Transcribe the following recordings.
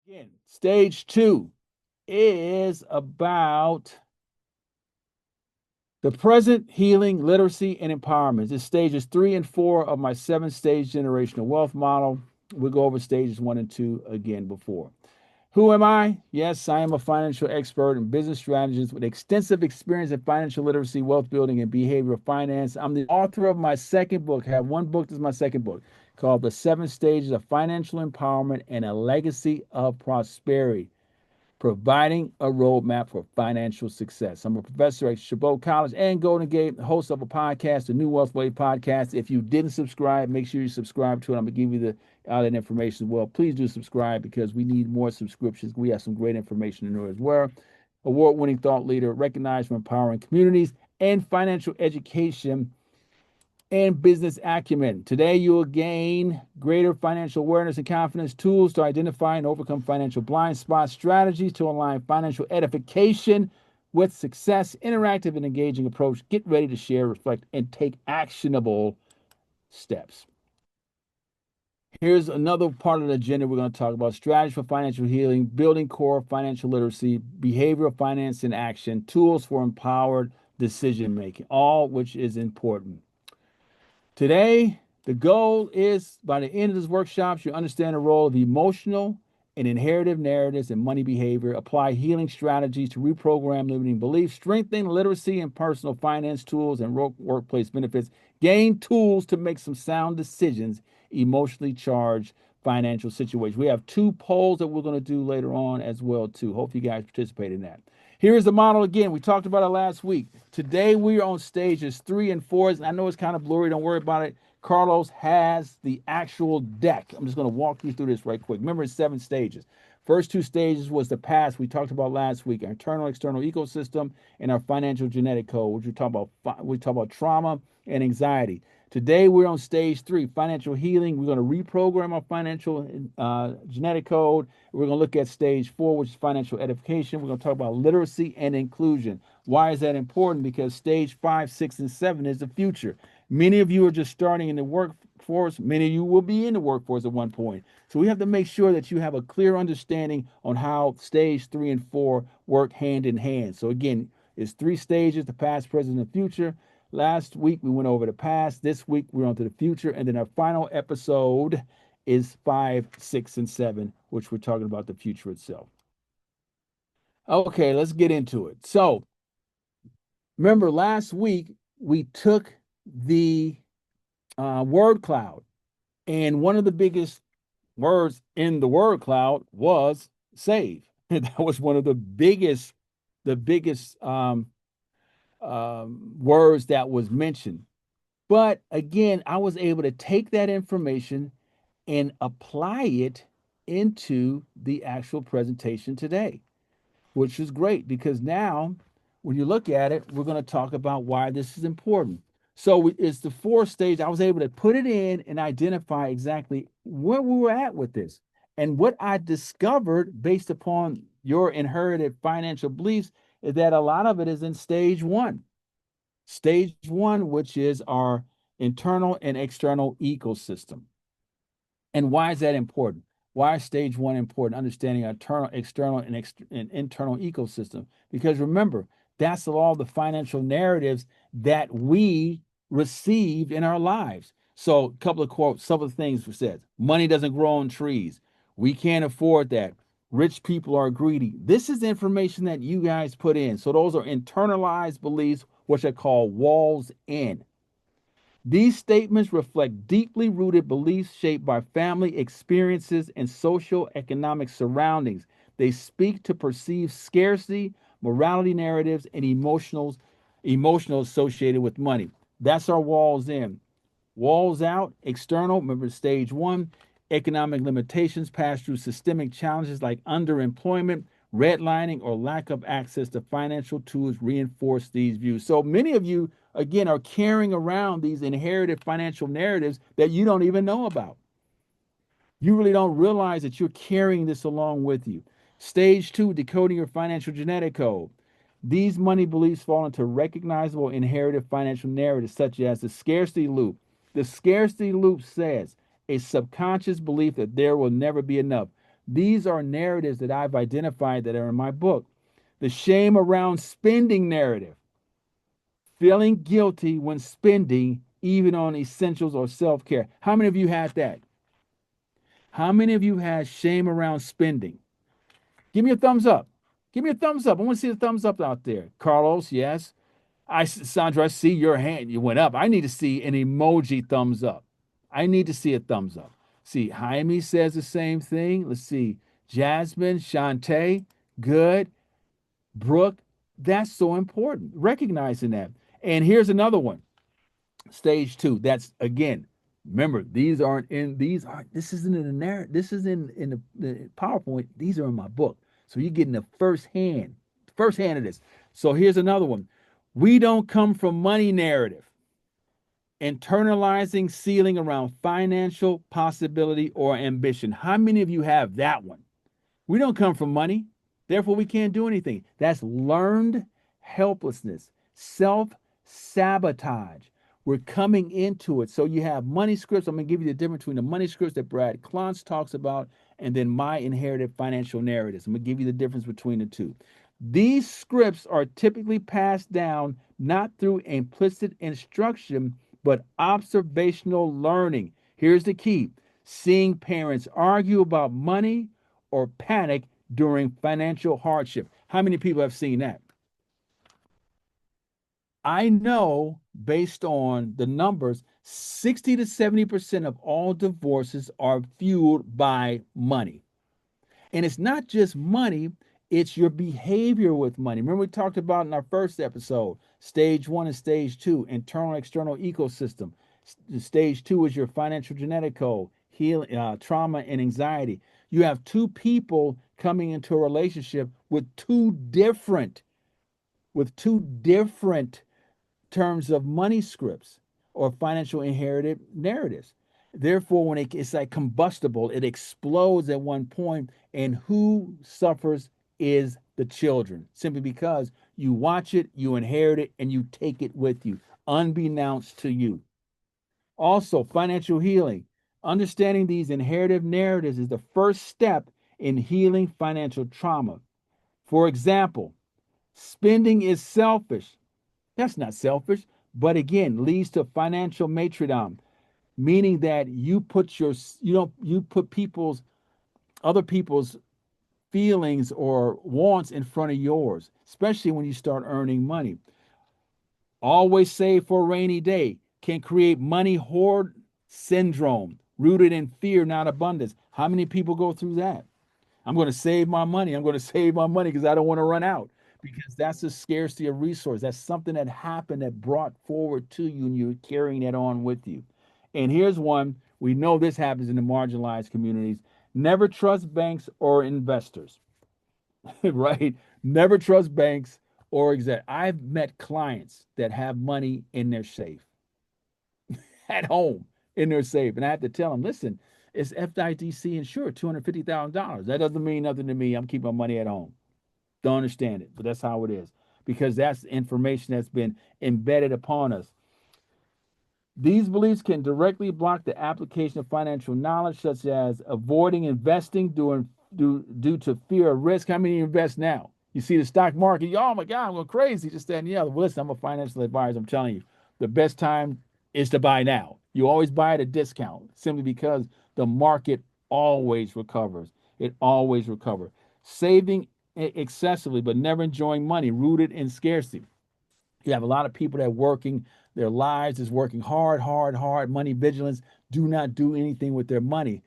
Again, stage two is about the present, healing, literacy, and empowerment. This stages 3 and 4 of my 7 stage generational wealth model. We'll go over stages 1 and 2 again before. Who am I? Yes, I am a financial expert and business strategist with extensive experience in financial literacy, wealth building, and behavioral finance. I'm the author of my second book. I have one book, this is my second book, called The 7 Stages of Financial Empowerment and a Legacy of Prosperity, providing a roadmap for financial success. I'm a professor at Chabot College and Golden Gate, host of a podcast, the New Wealth Way podcast. If you didn't subscribe, make sure you subscribe to it. I'm going to give you that information as well. Please do subscribe because we need more subscriptions. We have some great information in there as well. Award-winning thought leader, recognized for empowering communities and financial education and business acumen. Today, you will gain greater financial awareness and confidence, tools to identify and overcome financial blind spots, strategies to align financial edification with success, interactive and engaging approach. Get ready to share, reflect, and take actionable steps. Here's another part of the agenda we're going to talk about: strategy for financial healing, building core financial literacy, behavioral finance in action, tools for empowered decision making, all which is important. Today, the goal is by the end of this workshop, you understand the role of emotional and inherited narratives and money behavior, apply healing strategies to reprogram limiting beliefs, strengthen literacy and personal finance tools and workplace benefits, gain tools to make some sound decisions, emotionally charged financial situations. We have 2 polls that we're going to do later on as well too. Hope you guys participate in that. Here's the model again. We talked about it last week. Today we are on stages 3 and 4. I know it's kind of blurry. Don't worry about it. Carlos has the actual deck. I'm just going to walk you through this right quick. Remember, it's 7 stages. First 2 stages was the past we talked about last week, our internal external ecosystem and our financial genetic code, which we talk about trauma and anxiety. Today we're on stage 3, financial healing. We're going to reprogram our financial genetic code. We're going to look at stage 4, which is financial edification. We're going to talk about literacy and inclusion. Why is that important? Because stage 5, 6, and 7 is the future. Many of you are just starting in the workforce. Many of you will be in the workforce at one point. So we have to make sure that you have a clear understanding on how stage 3 and 4 work hand in hand. So again, it's 3 stages: the past, present, and future. Last week we went over the past. This week we're on to the future. And then our final episode is 5, 6, and 7, which we're talking about the future itself. Okay, let's get into it. So remember, last week we took the word cloud, and one of the biggest words in the word cloud was save. That was one of the biggest words that was mentioned. But again, I was able to take that information and apply it into the actual presentation today, which is great because now when you look at it, we're going to talk about why this is important. So it's the 4th stage. I was able to put it in and identify exactly where we were at with this. And what I discovered based upon your inherited financial beliefs is that a lot of it is in stage 1. Stage 1, which is our internal and external ecosystem. And why is that important? Why is stage 1 important? Understanding our internal, external, and internal ecosystem. Because remember, that's all the financial narratives that we received in our lives. So, a couple of quotes, some of the things we said: money doesn't grow on trees. We can't afford that. Rich people are greedy. This is information that you guys put in. So, those are internalized beliefs, which I call walls in. These statements reflect deeply rooted beliefs shaped by family experiences and social economic surroundings. They speak to perceived scarcity, morality narratives, and emotional associated with money. That's our walls in. Walls out, external, remember stage 1, economic limitations passed through systemic challenges like underemployment, redlining, or lack of access to financial tools reinforce these views. So many of you, again, are carrying around these inherited financial narratives that you don't even know about. You really don't realize that you're carrying this along with you. Stage 2, decoding your financial genetic code. These money beliefs fall into recognizable inherited financial narratives, such as the scarcity loop. The scarcity loop says a subconscious belief that there will never be enough. These are narratives that I've identified that are in my book. The shame around spending narrative, feeling guilty when spending, even on essentials or self care. How many of you had that? How many of you had shame around spending? Give me a thumbs up. Give me a thumbs up. I want to see the thumbs up out there. Carlos, yes. Sandra, I see your hand. You went up. I need to see an emoji thumbs up. I need to see a thumbs up. See, Jaime says the same thing. Let's see. Jasmine, Shantae, good. Brooke, that's so important. Recognizing that. And here's another one. Stage two. That's again. Remember, these aren't in. These aren't. This isn't in the narrative. This is in the PowerPoint. These are in my book. So you're getting the first hand of this. So here's another one. We don't come from money narrative. Internalizing ceiling around financial possibility or ambition. How many of you have that one? We don't come from money, therefore we can't do anything. That's learned helplessness, self sabotage. We're coming into it. So you have money scripts. I'm going to give you the difference between the money scripts that Brad Klontz talks about and then my inherited financial narratives. I'm going to give you the difference between the two. These scripts are typically passed down not through implicit instruction, but observational learning. Here's the key: seeing parents argue about money or panic during financial hardship. How many people have seen that? I know based on the numbers, 60 to 70% of all divorces are fueled by money. And it's not just money, it's your behavior with money. Remember, we talked about in our first episode, stage one and stage two, internal external ecosystem. Stage two is your financial genetic code, healing, trauma, and anxiety. You have two people coming into a relationship with two different terms of money scripts or financial inherited narratives. Therefore, when it's like combustible, it explodes at one point, and who suffers is the children, simply because you watch it, you inherit it, and you take it with you, unbeknownst to you. Also, financial healing. Understanding these inherited narratives is the first step in healing financial trauma. For example, spending is selfish. That's not selfish, but again, leads to financial martyrdom, meaning that you put other people's feelings or wants in front of yours, especially when you start earning money. Always save for a rainy day can create money hoard syndrome, rooted in fear, not abundance. How many people go through that? I'm going to save my money. I'm going to save my money because I don't want to run out. Because that's a scarcity of resource. That's something that happened that brought forward to you, and you're carrying that on with you. And here's one. We know this happens in the marginalized communities. Never trust banks or investors, right? Never trust banks or exec. I've met clients that have money in their safe at home in their safe. And I have to tell them, listen, it's FDIC insured, $250,000. That doesn't mean nothing to me. I'm keeping my money at home. Don't understand it, but that's how it is, because that's information that's been embedded upon us. These beliefs can directly block the application of financial knowledge, such as avoiding investing due to fear of risk. How many invest now? You see the stock market, oh my God, I'm going crazy, just that and the other. Well, listen, I'm a financial advisor. I'm telling you, the best time is to buy now. You always buy at a discount simply because the market always recovers. It always recovers. Saving excessively, but never enjoying money, rooted in scarcity. You have a lot of people that are working, their lives is working hard, hard, hard, money vigilance, do not do anything with their money.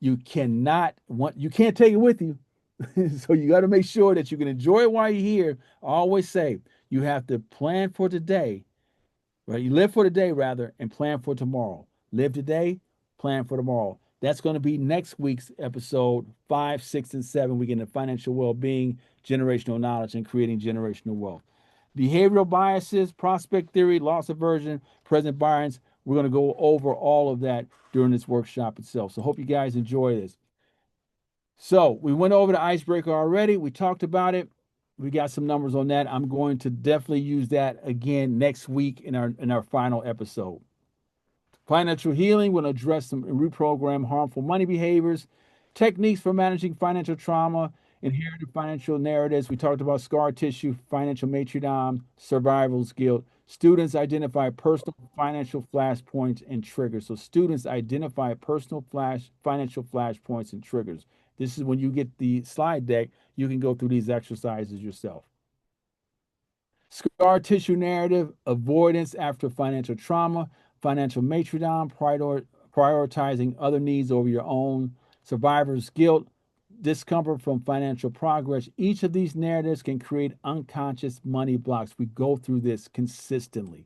You can't take it with you. So you got to make sure that you can enjoy it while you're here. I always say you have to plan for today, right? You live for today rather, and plan for tomorrow. Live today, plan for tomorrow. That's going to be next week's episode 5, 6, and 7. We get into financial well-being, generational knowledge, and creating generational wealth. Behavioral biases, prospect theory, loss aversion, present bias. We're going to go over all of that during this workshop itself. So hope you guys enjoy this. So we went over the icebreaker already. We talked about it. We got some numbers on that. I'm going to definitely use that again next week in our final episode. Financial healing will address some reprogram harmful money behaviors. Techniques for managing financial trauma, inherited financial narratives. We talked about scar tissue, financial matridom, survival's guilt. Students identify personal financial flashpoints and triggers. So students identify personal financial flashpoints and triggers. This is when you get the slide deck, you can go through these exercises yourself. Scar tissue narrative, avoidance after financial trauma, financial matridom, prioritizing other needs over your own, survivor's guilt, discomfort from financial progress. Each of these narratives can create unconscious money blocks. We go through this consistently.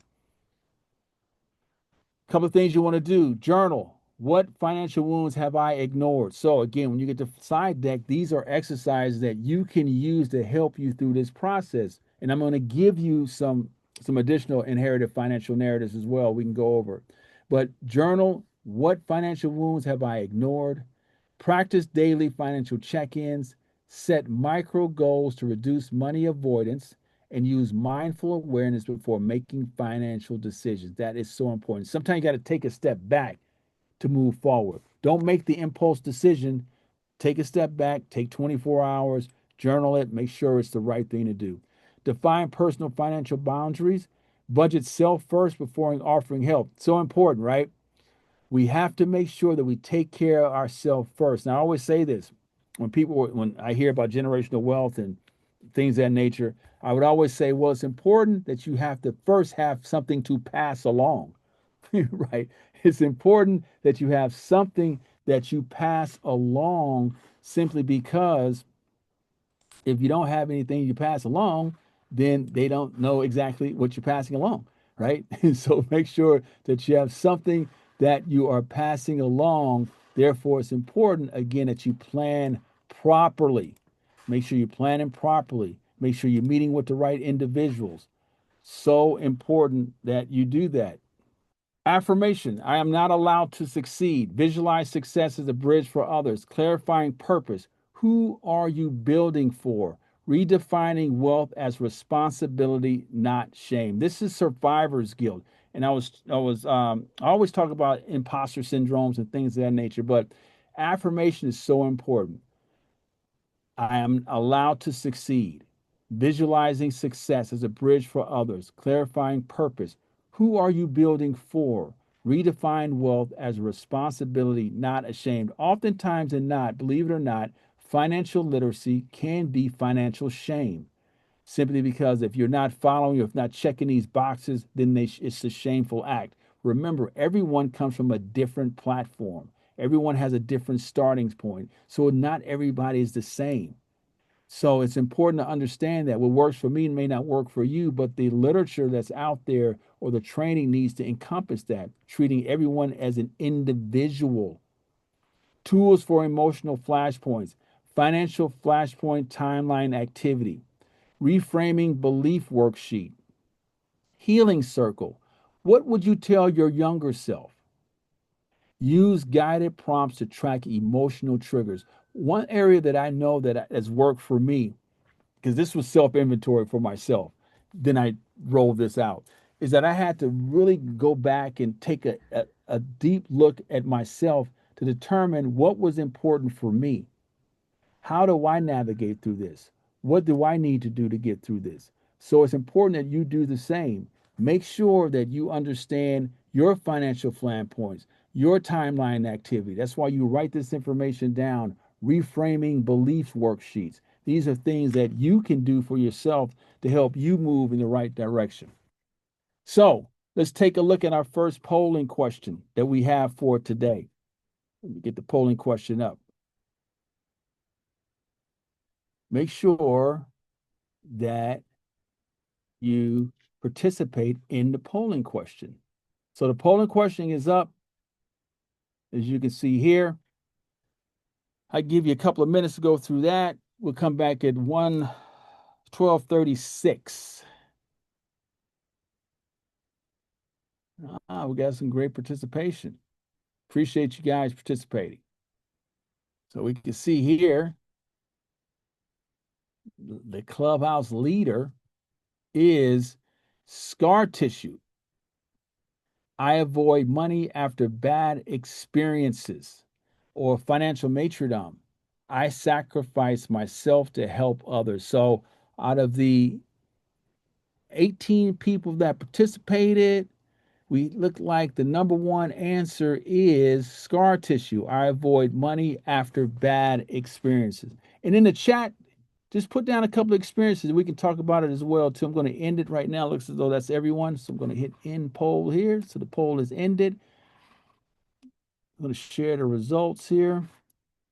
Couple of things you want to do. Journal. What financial wounds have I ignored? So again, when you get the slide deck, these are exercises that you can use to help you through this process. And I'm going to give you some additional inherited financial narratives as well. We can go over. But journal, what financial wounds have I ignored? Practice daily financial check-ins. Set micro goals to reduce money avoidance and use mindful awareness before making financial decisions. That is so important. Sometimes you got to take a step back to move forward. Don't make the impulse decision. Take a step back, take 24 hours, journal it, make sure it's the right thing to do. Define personal financial boundaries. Budget self first before offering help. So important, right? We have to make sure that we take care of ourselves first. And I always say this when I hear about generational wealth and things of that nature, I would always say, well, it's important that you have to first have something to pass along, right? It's important that you have something that you pass along simply because if you don't have anything you pass along, then they don't know exactly what you're passing along, right? So make sure that you have something that you are passing along. Therefore, it's important, again, that you plan properly. Make sure you're planning properly. Make sure you're meeting with the right individuals. So important that you do that. Affirmation: I am not allowed to succeed. Visualize success as a bridge for others. Clarifying purpose: who are you building for? Redefining wealth as responsibility, not shame. This is survivor's guilt. And I always talk about imposter syndromes and things of that nature, but affirmation is so important. I am allowed to succeed. Visualizing success as a bridge for others, clarifying purpose. Who are you building for? Redefine wealth as a responsibility, not ashamed. Oftentimes and not, believe it or not, financial literacy can be financial shame. Simply because if you're not following or if not checking these boxes, then it's a shameful act. Remember, everyone comes from a different platform. Everyone has a different starting point. So not everybody is the same. So it's important to understand that what works for me may not work for you, but the literature that's out there or the training needs to encompass that, treating everyone as an individual. Tools for emotional flashpoints, financial flashpoint timeline activity, reframing belief worksheet, healing circle. What would you tell your younger self? Use guided prompts to track emotional triggers. One area that I know that has worked for me, because this was self inventory for myself, then I rolled this out, is that I had to really go back and take a deep look at myself to determine what was important for me. How do I navigate through this? What do I need to do to get through this? So it's important that you do the same. Make sure that you understand your financial plan points, your timeline activity. That's why you write this information down, reframing belief worksheets. These are things that you can do for yourself to help you move in the right direction. So let's take a look at our first polling question that we have for today. Let me get the polling question up. Make sure that you participate in the polling question. So the polling question is up, as you can see here. I give you a couple of minutes to go through that. We'll come back at 12:36. We got some great participation. Appreciate you guys participating. So we can see here the clubhouse leader is scar tissue. I avoid money after bad experiences. Or financial martyrdom. I sacrifice myself to help others. So out of the 18 people that participated, we look like the number one answer is scar tissue. I avoid money after bad experiences. And in the chat, just put down a couple of experiences. We can talk about it as well too. I'm going to end it right now. It looks as though that's everyone. So I'm going to hit end poll here. So the poll is ended. I'm going to share the results here.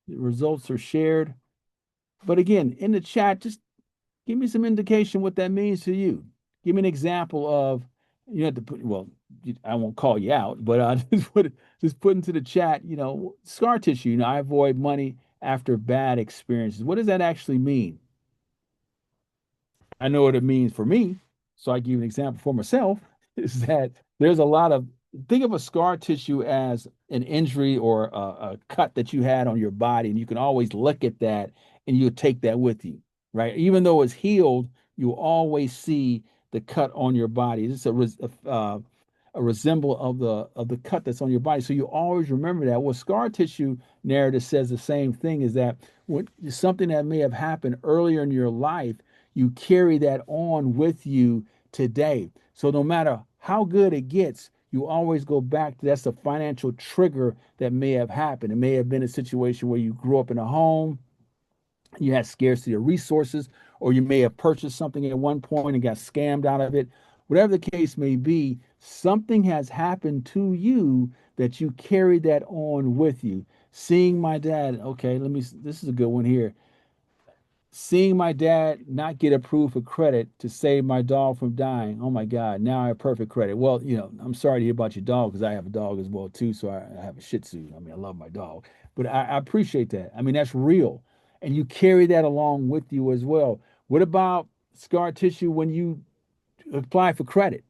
The results are shared. But again, in the chat, just give me some indication what that means to you. Give me an example of, you have to put, well, I won't call you out, but just put into the chat, scar tissue. I avoid money after bad experiences. What does that actually mean? I know what it means for me. So I give you an example for myself is that there's a lot of, think of a scar tissue as an injury or a cut that you had on your body. And you can always look at that and you take that with you, right? Even though it's healed, you always see the cut on your body. It's a resemble of the cut that's on your body. So you always remember that. What scar tissue narrative says the same thing is that when something that may have happened earlier in your life, you carry that on with you today. So no matter how good it gets, you always go back to that's a financial trigger that may have happened. It may have been a situation where you grew up in a home, you had scarcity of resources, or you may have purchased something at one point and got scammed out of it. Whatever the case may be, something has happened to you that you carry that on with you. Seeing my dad, okay, this is a good one here. Seeing my dad not get approved for credit to save my dog from dying. Oh my God, now I have perfect credit. Well, I'm sorry to hear about your dog because I have a dog as well too. So I have a Shih Tzu. I mean, I love my dog, but I appreciate that. I mean, that's real. And you carry that along with you as well. What about scar tissue when you apply for credit?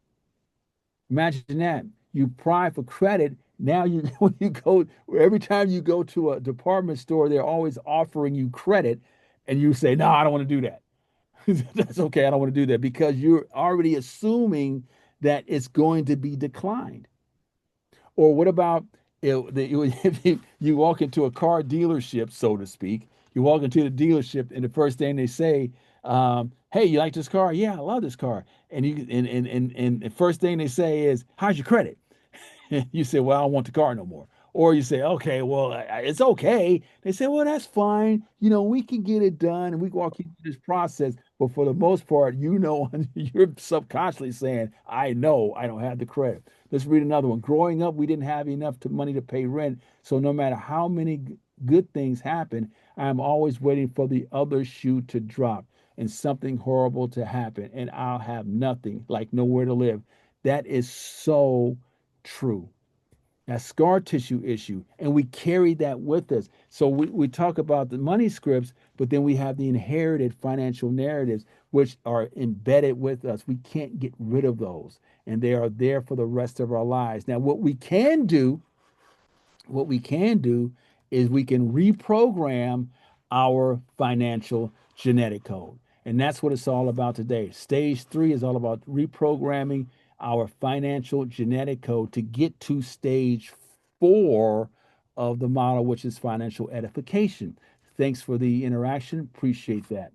Imagine that. You apply for credit. Now you when you go every time you go to a department store, they're always offering you credit, and you say, "No, I don't want to do that." That's okay. I don't want to do that because you're already assuming that it's going to be declined. Or what about if you walk into a car dealership, so to speak? You walk into the dealership, and the first thing they say, "Hey, you like this car? Yeah, I love this car." And the first thing they say is, "How's your credit?" You say, "Well, I don't want the car no more." Or you say, "Okay, well, it's okay." They say, "Well, that's fine. We can get it done and we walk you through this process." But for the most part, you're subconsciously saying, "I know I don't have the credit." Let's read another one. Growing up, we didn't have enough money to pay rent. So no matter how many good things happen, I'm always waiting for the other shoe to drop and something horrible to happen, and I'll have nothing, like nowhere to live. That is so true. That scar tissue issue. And we carry that with us. So we talk about the money scripts, but then we have the inherited financial narratives, which are embedded with us. We can't get rid of those. And they are there for the rest of our lives. Now, what we can do is we can reprogram our financial genetic code. And that's what it's all about today. Stage 3 is all about reprogramming our financial genetic code to get to stage 4 of the model, which is financial edification. Thanks for the interaction. Appreciate that.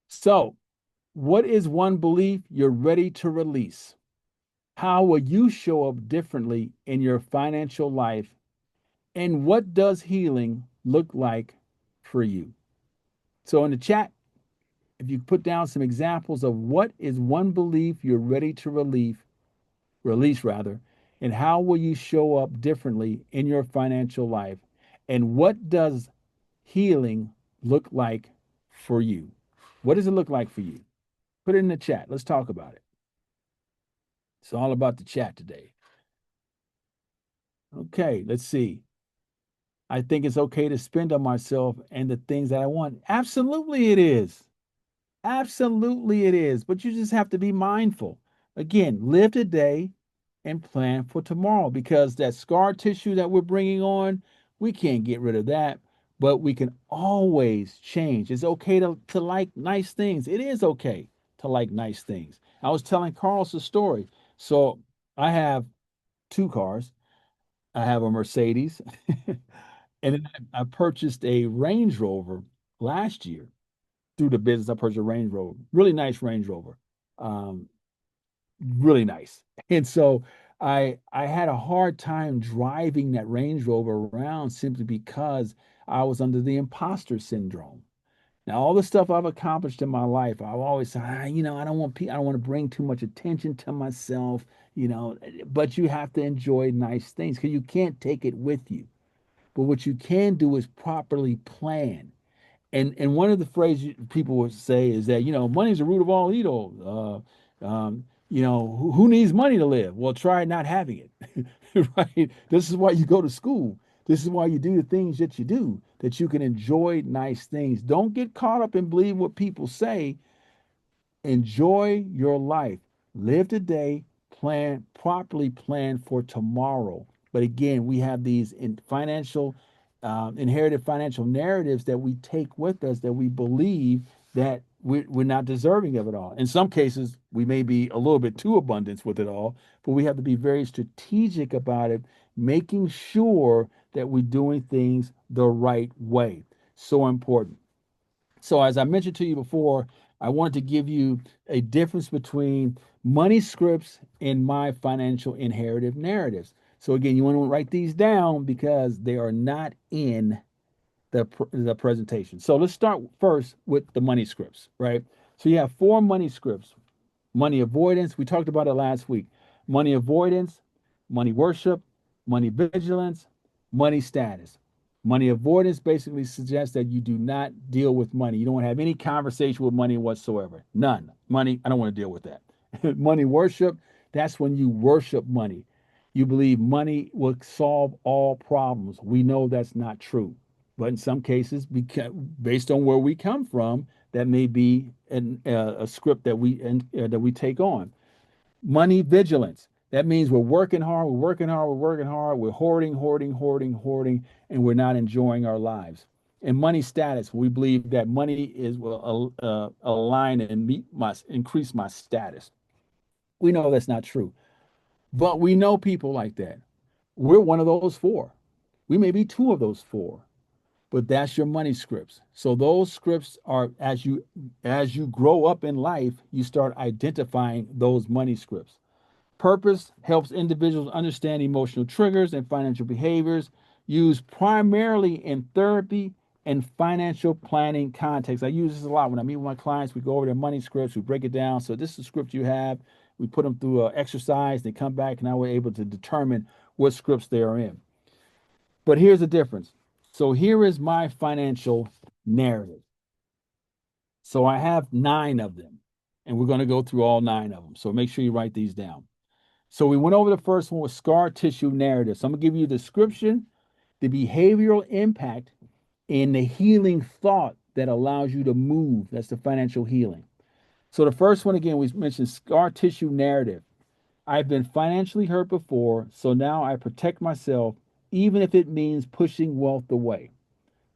So, what is one belief you're ready to release? How will you show up differently in your financial life? And what does healing look like for you? So, in the chat, if you put down some examples of what is one belief you're ready to release rather, and how will you show up differently in your financial life? And what does healing look like for you? What does it look like for you? Put it in the chat. Let's talk about it. It's all about the chat today. Okay, let's see. I think it's okay to spend on myself and the things that I want. Absolutely, it is. Absolutely, it is. But you just have to be mindful. Again, live today and plan for tomorrow because that scar tissue that we're bringing on, we can't get rid of that. but we can always change. It's okay to like nice things. It is okay to like nice things. I was telling Carlos a story. So I have two cars. I have a Mercedes, and then I purchased a Range Rover last year through the business. I purchased a Range Rover, really nice Range Rover, um, really nice. And so I had a hard time driving that Range Rover around simply because I was under the imposter syndrome. Now, all the stuff I've accomplished in my life, I've always said, I don't want I don't want to bring too much attention to myself, but you have to enjoy nice things because you can't take it with you. But what you can do is properly plan. And one of the phrases people would say is that money is the root of all evil. Who needs money to live? Well, try not having it. Right? This is why you go to school. This is why you do the things that you do, that you can enjoy nice things. Don't get caught up in believing what people say. Enjoy your life. Live today, plan properly, plan for tomorrow. But again, we have these inherited financial narratives that we take with us that we believe that we're not deserving of it all. In some cases, we may be a little bit too abundant with it all, but we have to be very strategic about it, making sure that we're doing things the right way. So important. So, as I mentioned to you before, I wanted to give you a difference between money scripts and my financial inherited narratives. So, again, you want to write these down because they are not in the presentation. So, let's start first with the money scripts, right? So, you have four money scripts. Money avoidance, we talked about it last week. Money avoidance, money worship, money vigilance, money status. Money avoidance basically suggests that you do not deal with money. You don't want to have any conversation with money whatsoever. None. Money, I don't want to deal with that. Money worship, that's when you worship money. You believe money will solve all problems. We know that's not true. But in some cases, based on where we come from, that may be a script that we take on. Money vigilance. That means we're working hard, we're working hard, we're working hard, we're hoarding, hoarding, hoarding, hoarding, and we're not enjoying our lives. And money status. We believe that money will align and increase my status. We know that's not true, but we know people like that. We're one of those four. We may be two of those four, but that's your money scripts. So those scripts are as you grow up in life, you start identifying those money scripts. Purpose helps individuals understand emotional triggers and financial behaviors used primarily in therapy and financial planning context. I use this a lot when I meet with my clients. We go over their money scripts, we break it down. So this is a script you have. We put them through an exercise. They come back, and now we're able to determine what scripts they are in. But here's the difference. So here is my financial narrative. So I have 9 of them, and we're going to go through all 9 of them. So make sure you write these down. So we went over the first one with scar tissue narrative. So I'm going to give you a description, the behavioral impact, and the healing thought that allows you to move. That's the financial healing. So the first one, again, we mentioned scar tissue narrative. I've been financially hurt before, so now I protect myself, even if it means pushing wealth away.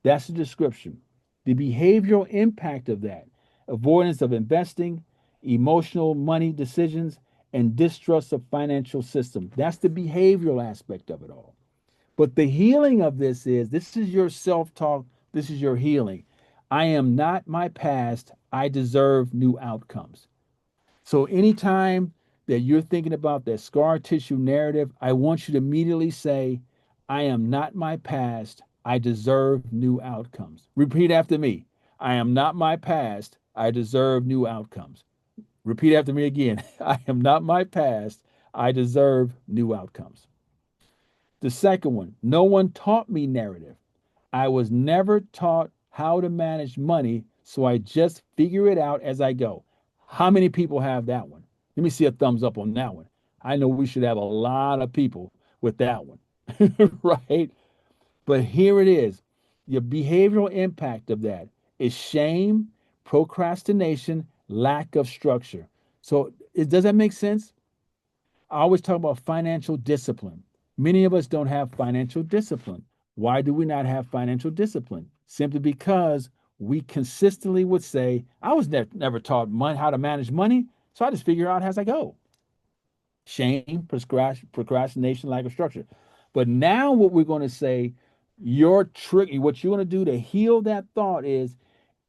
That's the description. The behavioral impact of that: avoidance of investing, emotional money decisions, and distrust of financial system. That's the behavioral aspect of it all. But the healing of this is your self-talk, this is your healing. I am not my past. I deserve new outcomes. So anytime that you're thinking about that scar tissue narrative, I want you to immediately say, I am not my past. I deserve new outcomes. Repeat after me. I am not my past. I deserve new outcomes. Repeat after me again. I am not my past. I deserve new outcomes. The second one, no one taught me narrative. I was never taught how to manage money, so I just figure it out as I go. How many people have that one? Let me see a thumbs up on that one. I know we should have a lot of people with that one, right? But here it is. Your behavioral impact of that is shame, procrastination, lack of structure. So, does that make sense? I always talk about financial discipline. Many of us don't have financial discipline. Why do we not have financial discipline? Simply because we consistently would say, I was never taught how to manage money, so I just figure out as I go. Shame, procrastination, lack of structure. But now what we're going to say, your trick, what you're going to do to heal that thought is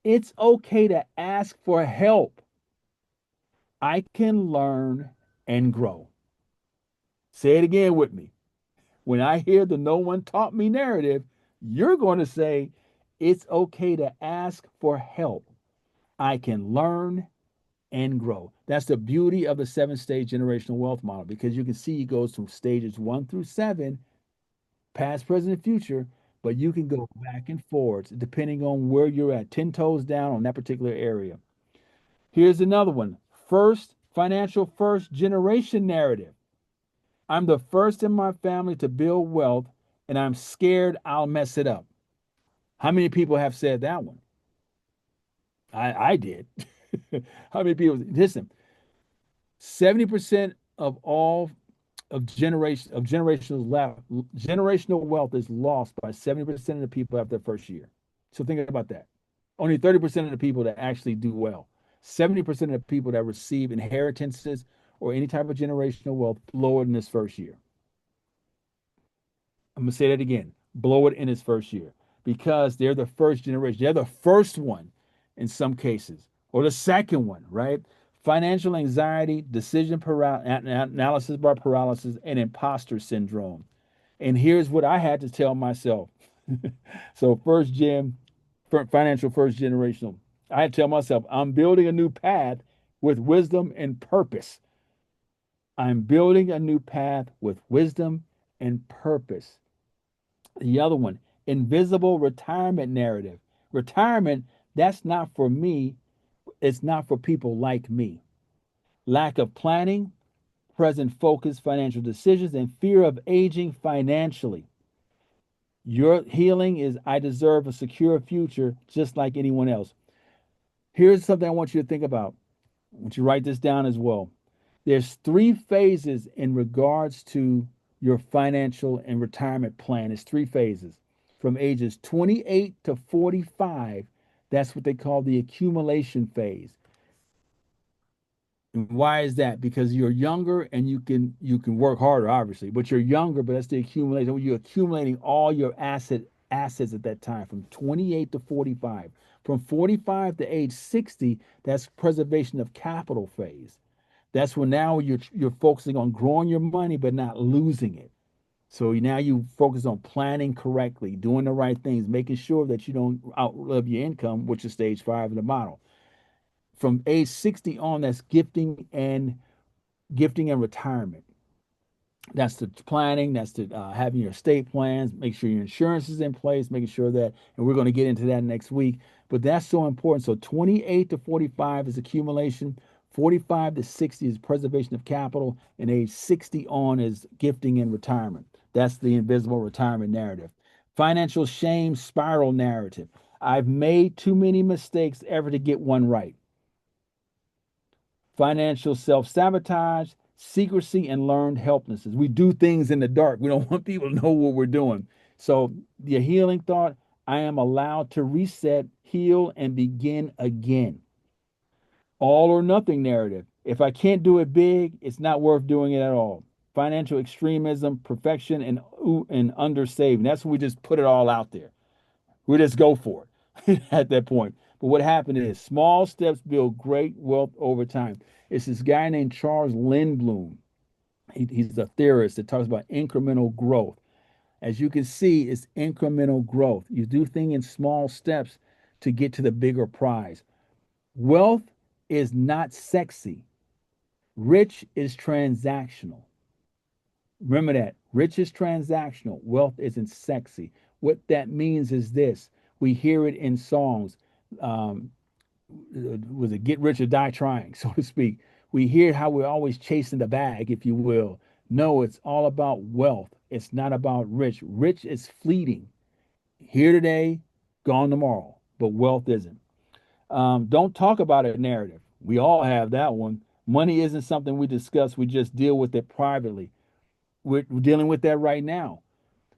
it's okay to ask for help. I can learn and grow. Say it again with me. When I hear the no one taught me narrative, you're going to say, it's okay to ask for help. I can learn and grow. That's the beauty of the 7 stage generational wealth model because you can see it goes from stages 1 through 7, past, present, and future, but you can go back and forwards depending on where you're at, 10 toes down on that particular area. Here's another one, first financial first generation narrative. I'm the first in my family to build wealth, and I'm scared I'll mess it up. How many people have said that one? I did. How many people? Listen, 70% of all of generational wealth is lost by 70% of the people after their first year. So think about that. Only 30% of the people that actually do well. 70% of the people that receive inheritances or any type of generational wealth blow it in this first year. I'm gonna say that again. Blow it in his first year because they're the first generation. They're the first one in some cases, or the second one, right? Financial anxiety, decision analysis by paralysis, and imposter syndrome. And here's what I had to tell myself. So financial first generational. I had to tell myself, I'm building a new path with wisdom and purpose. I'm building a new path with wisdom and purpose. The other one, invisible retirement narrative. Retirement, that's not for me. It's not for people like me. Lack of planning, present focus, financial decisions, and fear of aging financially. Your healing is I deserve a secure future just like anyone else. Here's something I want you to think about. I want you to write this down as well. There's 3 phases in regards to your financial and retirement plan. It's 3 phases. From ages 28 to 45, that's what they call the accumulation phase. And why is that? Because you're younger and you can work harder, obviously, but you're younger, but that's the accumulation. You're accumulating all your assets at that time from 28 to 45. From 45 to age 60, that's preservation of capital phase. That's when now you're focusing on growing your money but not losing it. So now you focus on planning correctly, doing the right things, making sure that you don't outlive your income, which is stage 5 of the model. From age 60 on, that's gifting and retirement. That's the planning. That's the having your estate plans. Make sure your insurance is in place. Making sure that, and we're going to get into that next week. But that's so important. So 28 to 45 is accumulation. 45 to 60 is preservation of capital, and age 60 on is gifting and retirement. That's the invisible retirement narrative. Financial shame spiral narrative. I've made too many mistakes ever to get one right. Financial self sabotage, secrecy, and learned helplessness. We do things in the dark. We don't want people to know what we're doing. So, the healing thought, I am allowed to reset, heal, and begin again. All or nothing narrative. If I can't do it big, it's not worth doing it at all. Financial extremism, perfection, and undersaving. That's when we just put it all out there. We just go for it at that point. But what happened is small steps build great wealth over time. It's this guy named Charles Lindblom. He's a theorist that talks about incremental growth. As you can see, it's incremental growth. You do things in small steps to get to the bigger prize. Wealth is not sexy. Rich is transactional. Remember that. Rich is transactional. Wealth isn't sexy. What that means is this. We hear it in songs. Um, was it get rich or die trying, so to speak? We hear how we're always chasing the bag, if you will. No, it's all about wealth. It's not about rich. Rich is fleeting. Here today, gone tomorrow. But wealth isn't. Don't talk about a narrative. We all have that one. Money isn't something we discuss. We just deal with it privately. We're dealing with that right now.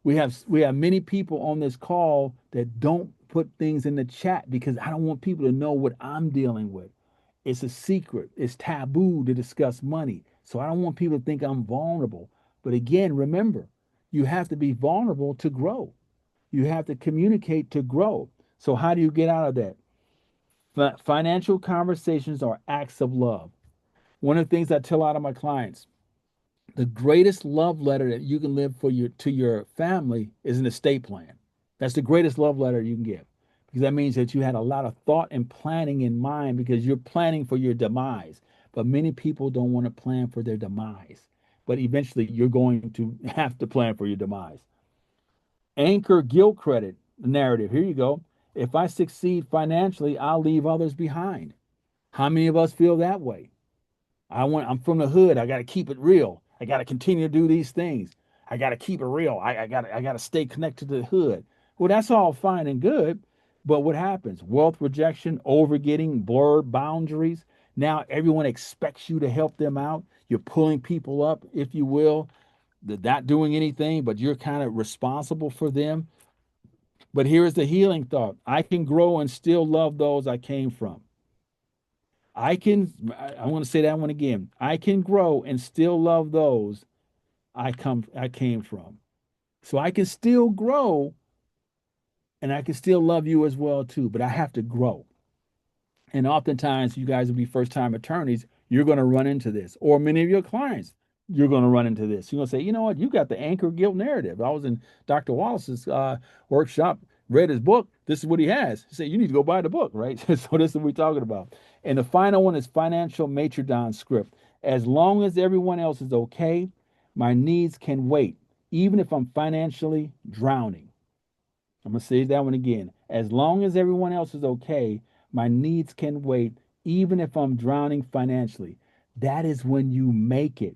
We have many people on this call that don't put things in the chat because I don't want people to know what I'm dealing with. It's a secret. It's taboo to discuss money. So I don't want people to think I'm vulnerable. But again, remember, you have to be vulnerable to grow. You have to communicate to grow. So how do you get out of that? Financial conversations are acts of love. One of the things I tell a lot of my clients, the greatest love letter that you can live for your family is an estate plan. That's the greatest love letter you can give because that means that you had a lot of thought and planning in mind because you're planning for your demise. But many people don't want to plan for their demise. But eventually you're going to have to plan for your demise. Anchor guilt credit narrative. Here you go. If I succeed financially, I'll leave others behind. How many of us feel that way? I'm from the hood. I got to keep it real. I got to continue to do these things. I got to keep it real. I got to stay connected to the hood. Well, that's all fine and good, but what happens? Wealth rejection, overgetting, blurred boundaries. Now everyone expects you to help them out. You're pulling people up, if you will, not doing anything, but you're kind of responsible for them. But here's the healing thought: I can grow and still love those I came from. I want to say that one again. I can grow and still love those I came from. So I can still grow and I can still love you as well too, but I have to grow. And oftentimes, you guys will be first time attorneys, you're going to run into this, or many of your clients, you're going to run into this. You're going to say, you know what, you got the anchor guilt narrative. I was in Dr. Wallace's workshop, read his book. This is what he has. He said, you need to go buy the book, right? So, this is what we're talking about. And the final one is financial matrodon script. As long as everyone else is okay, my needs can wait, even if I'm financially drowning. I'm going to say that one again. As long as everyone else is okay, my needs can wait, even if I'm drowning financially. That is when you make it.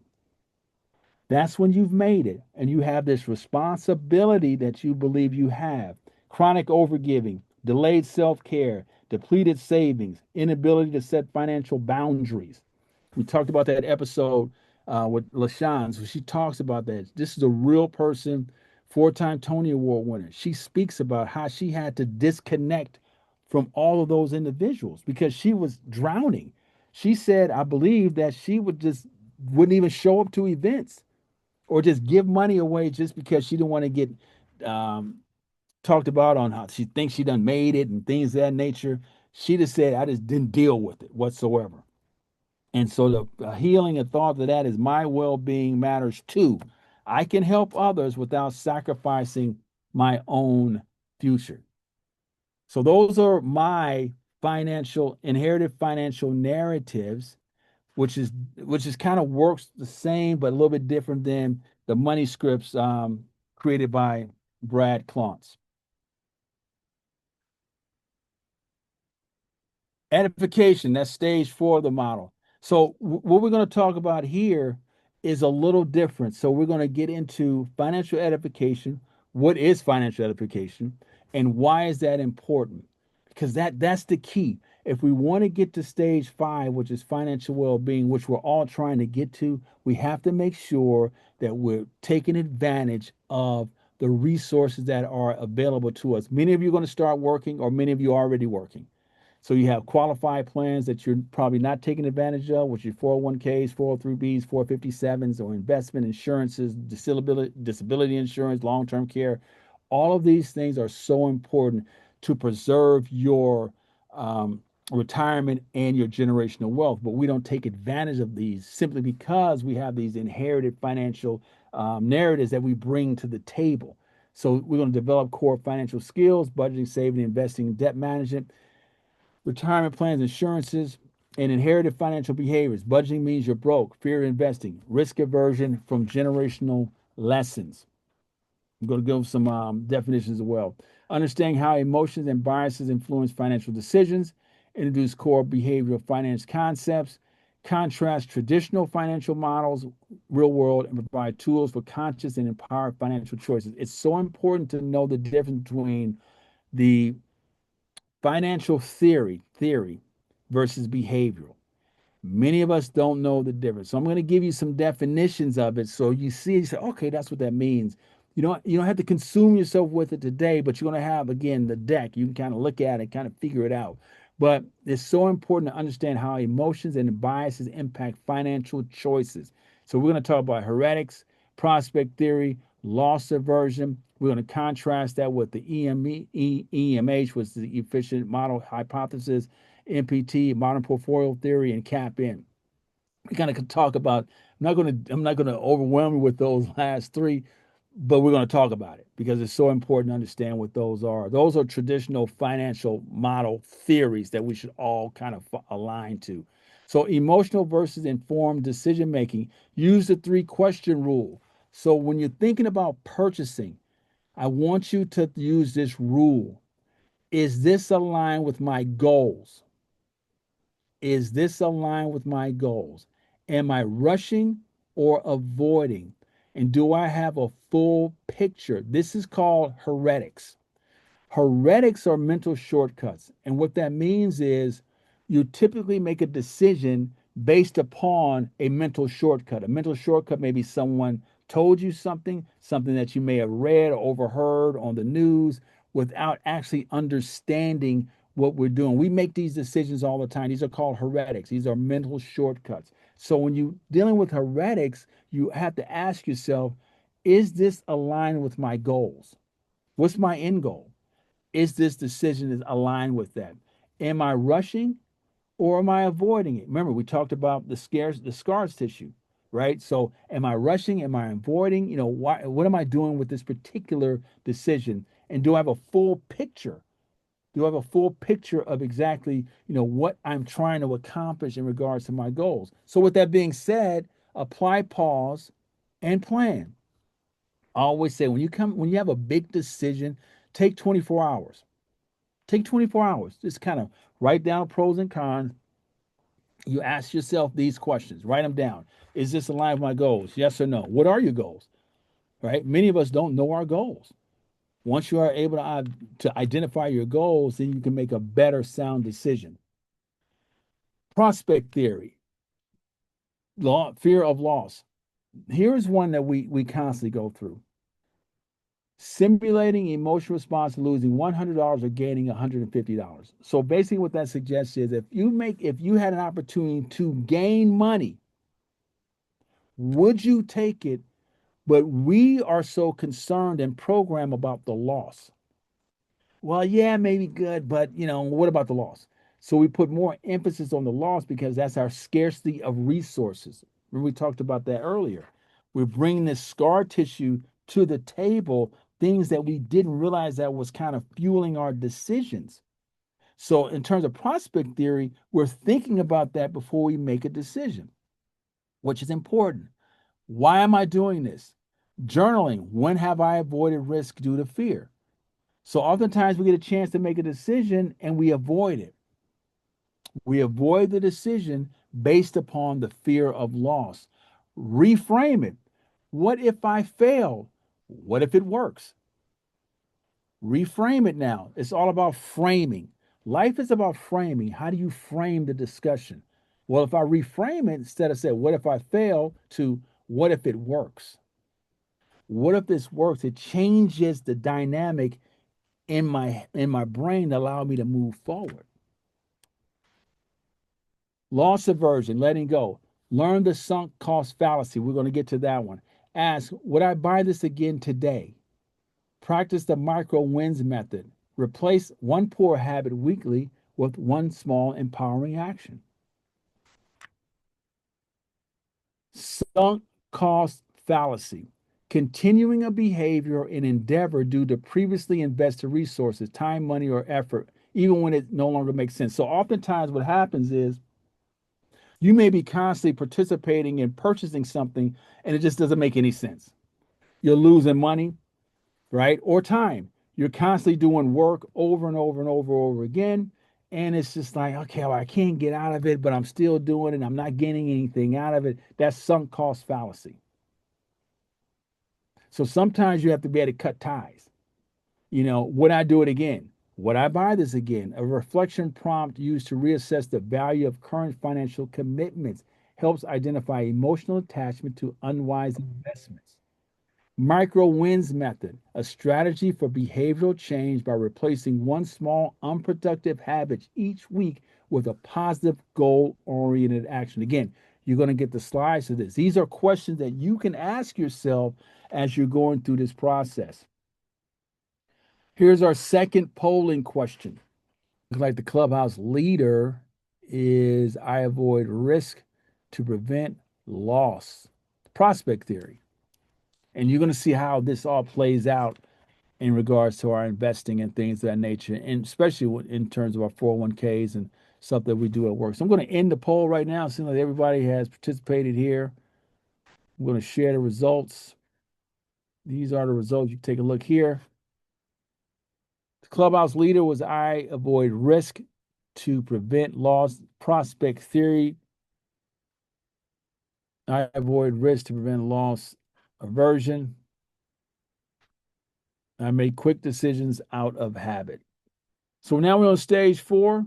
That's when you've made it. And you have this responsibility that you believe you have. Chronic overgiving, delayed self care, depleted savings, inability to set financial boundaries. We talked about that episode with LaShawn. So she talks about that. This is a real person, four-time Tony Award winner. She speaks about how she had to disconnect from all of those individuals because she was drowning. She said, I believe that she wouldn't even show up to events or just give money away just because she didn't want to get um, talked about on how she thinks she done made it and things of that nature. She just said, I just didn't deal with it whatsoever. And so the healing and thought of that is my well being matters too. I can help others without sacrificing my own future. So those are my inherited financial narratives, which is kind of works the same but a little bit different than the money scripts created by Brad Klontz. Edification, that's stage 4 of the model. So what we're going to talk about here is a little different. So we're going to get into financial edification. What is financial edification and why is that important? Because that's the key. If we want to get to stage 5, which is financial well-being, which we're all trying to get to, we have to make sure that we're taking advantage of the resources that are available to us. Many of you are going to start working, or many of you are already working. So you have qualified plans that you're probably not taking advantage of, which are 401ks, 403bs, 457s, or investment insurances, disability insurance, long-term care. All of these things are so important to preserve your retirement and your generational wealth. But we don't take advantage of these simply because we have these inherited financial narratives that we bring to the table. So we're going to develop core financial skills, budgeting, saving, investing, debt management, retirement plans, insurances, and inherited financial behaviors. Budgeting means you're broke, fear of investing, risk aversion from generational lessons. I'm going to give some definitions as well. Understanding how emotions and biases influence financial decisions, introduce core behavioral finance concepts, contrast traditional financial models, real world, and provide tools for conscious and empowered financial choices. It's so important to know the difference between the financial theory versus behavioral. Many of us don't know the difference. So I'm going to give you some definitions of it so you see, you say, okay, that's what that means. You don't have to consume yourself with it today, but you're going to have again the deck. You can kind of look at it, kind of figure it out. But it's so important to understand how emotions and biases impact financial choices. So we're going to talk about heretics, prospect theory, loss aversion. We're going to contrast that with the EMH, which is the efficient model hypothesis, MPT, modern portfolio theory, and CAP-in. We kind of talk about. I'm not going to overwhelm you with those last three, but we're going to talk about it because it's so important to understand what those are. Those are traditional financial model theories that we should all kind of align to. So, emotional versus informed decision making, use the three question rule. So, when you're thinking about purchasing, I want you to use this rule. Is this aligned with my goals? Is this aligned with my goals? Am I rushing or avoiding? And do I have a full picture? This is called heretics. Heretics are mental shortcuts. And what that means is you typically make a decision based upon a mental shortcut. A mental shortcut may be someone told you something, something that you may have read or overheard on the news without actually understanding what we're doing. We make these decisions all the time. These are called heretics. These are mental shortcuts. So when you're dealing with heretics, you have to ask yourself, is this aligned with my goals? What's my end goal? Is this decision is aligned with that? Am I rushing or am I avoiding it? Remember, we talked about the scars tissue, right? So, am I rushing? Am I avoiding? What am I doing with this particular decision? And do I have a full picture? Do I have a full picture of exactly, what I'm trying to accomplish in regards to my goals? So, with that being said, apply pause and plan. I always say when you have a big decision, take 24 hours. Take 24 hours. Just kind of write down pros and cons. You ask yourself these questions. Write them down. Is this aligned with my goals? Yes or no? What are your goals? Right? Many of us don't know our goals. Once you are able to identify your goals, then you can make a better sound decision. Prospect theory, fear of loss. Here's one that we constantly go through. Simulating emotional response to losing $100 or gaining $150. So basically what that suggests is if you had an opportunity to gain money, would you take it? But we are so concerned and programmed about the loss. Well, yeah, maybe good, but what about the loss? So we put more emphasis on the loss because that's our scarcity of resources. Remember, we talked about that earlier. We're bringing this scar tissue to the table, things that we didn't realize that was kind of fueling our decisions. So, in terms of prospect theory, we're thinking about that before we make a decision, which is important. Why am I doing this? Journaling. When have I avoided risk due to fear? So oftentimes we get a chance to make a decision and we avoid it. We avoid the decision based upon the fear of loss. Reframe it. What if I fail? What if it works? Reframe it now. It's all about framing. Life is about framing. How do you frame the discussion? Well, if I reframe it instead of say, what if I fail, to what if it works? What if this works? It changes the dynamic in my brain to allow me to move forward. Loss aversion, letting go. Learn the sunk cost fallacy. We're going to get to that one. Ask, would I buy this again today? Practice the micro wins method. Replace one poor habit weekly with one small empowering action. Sunk cost fallacy. Continuing a behavior or an endeavor due to previously invested resources, time, money, or effort, even when it no longer makes sense. So oftentimes what happens is you may be constantly participating in purchasing something and it just doesn't make any sense. You're losing money, right? Or time. You're constantly doing work over and over and over and over again. And it's just like, okay, well, I can't get out of it, but I'm still doing it. I'm not getting anything out of it. That's sunk cost fallacy. So sometimes you have to be able to cut ties. Would I do it again? Would I buy this again? A reflection prompt used to reassess the value of current financial commitments helps identify emotional attachment to unwise investments. Micro wins method, a strategy for behavioral change by replacing one small unproductive habit each week with a positive goal oriented action. Again, you're going to get the slides to this. These are questions that you can ask yourself as you're going through this process. Here's our second polling question. Looks like the clubhouse leader is I avoid risk to prevent loss. Prospect theory. And you're going to see how this all plays out in regards to our investing and things of that nature, and especially in terms of our 401ks and stuff that we do at work. So I'm going to end the poll right now. Seeing like everybody has participated here. I'm going to share the results. These are the results. You can take a look here. The clubhouse leader was I avoid risk to prevent loss. Prospect theory. I avoid risk to prevent loss. Aversion. I make quick decisions out of habit. So now we're on stage 4.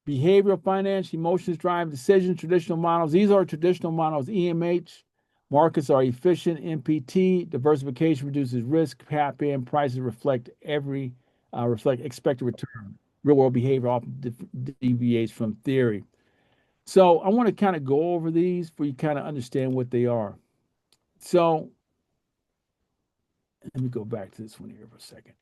Behavioral finance, emotions drive decisions, traditional models. These are traditional models. EMH, markets are efficient. MPT, diversification reduces risk. CAPM, prices reflect expected return. Real world behavior often deviates from theory. So I want to kind of go over these for you kind of understand what they are. So let me go back to this one here for a second.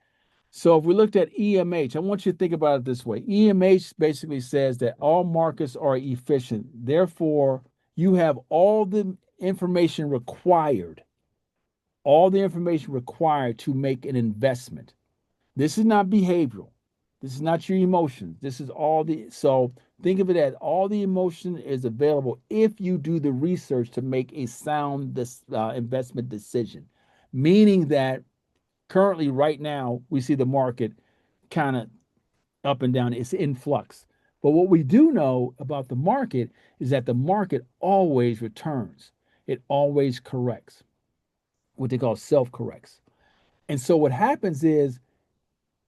So if we looked at EMH, I want you to think about it this way. EMH basically says that all markets are efficient. Therefore, you have all the information required, to make an investment. This is not behavioral. This is not your emotions. This is so think of it as all the emotion is available if you do the research to make a sound investment decision. Meaning that currently, right now, we see the market kind of up and down. It's in flux. But what we do know about the market is that the market always returns. It always corrects, what they call self corrects. And so what happens is